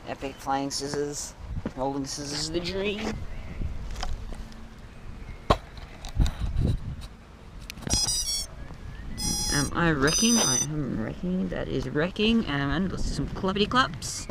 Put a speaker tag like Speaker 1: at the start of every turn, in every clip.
Speaker 1: Epic flying scissors. Rolling scissors is the dream. Am I wrecking? I am wrecking. That is wrecking. And let's do some clappity claps.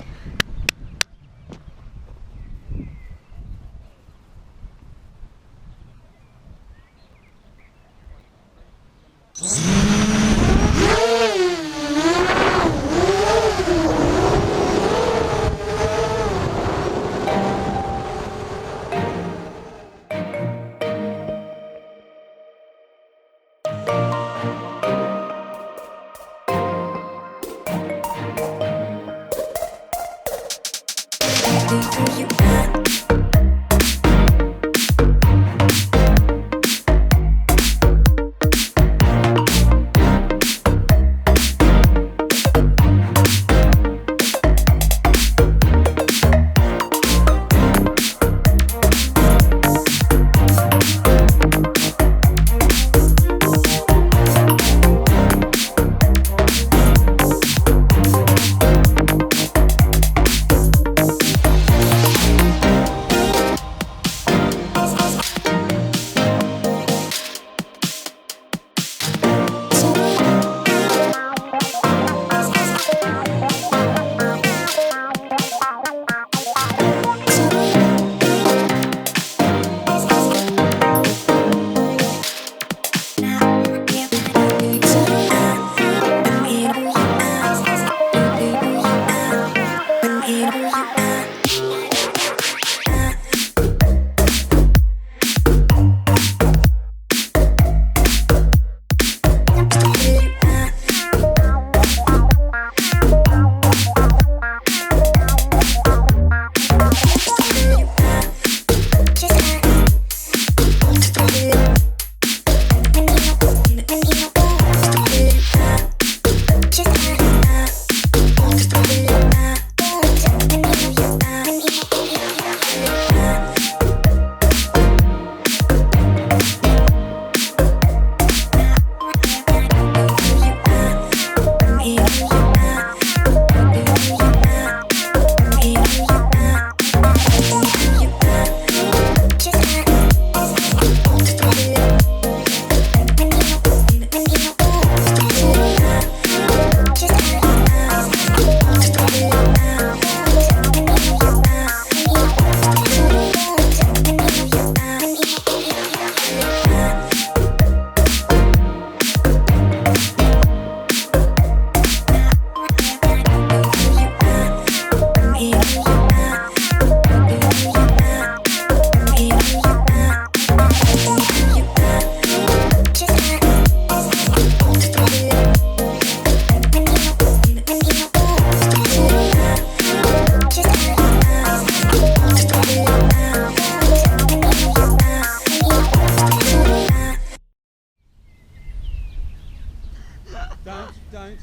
Speaker 2: Don't.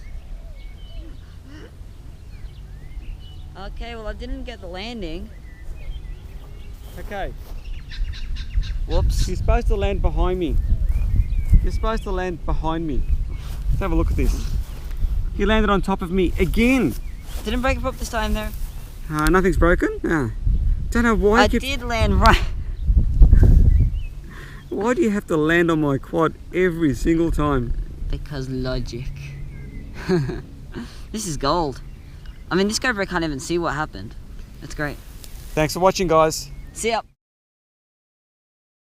Speaker 1: Okay, well I didn't get the landing.
Speaker 2: Okay.
Speaker 1: Whoops.
Speaker 2: You're supposed to land behind me. You're supposed to land behind me. Let's have a look at this. You landed on top of me again.
Speaker 1: Didn't break up this time though.
Speaker 2: Nothing's broken? Don't know why.
Speaker 1: I did land right.
Speaker 2: Why do you have to land on my quad every single time?
Speaker 1: Because logic. This is gold. I mean, this GoPro can't even see what happened. That's great.
Speaker 2: Thanks for watching, guys.
Speaker 1: See ya.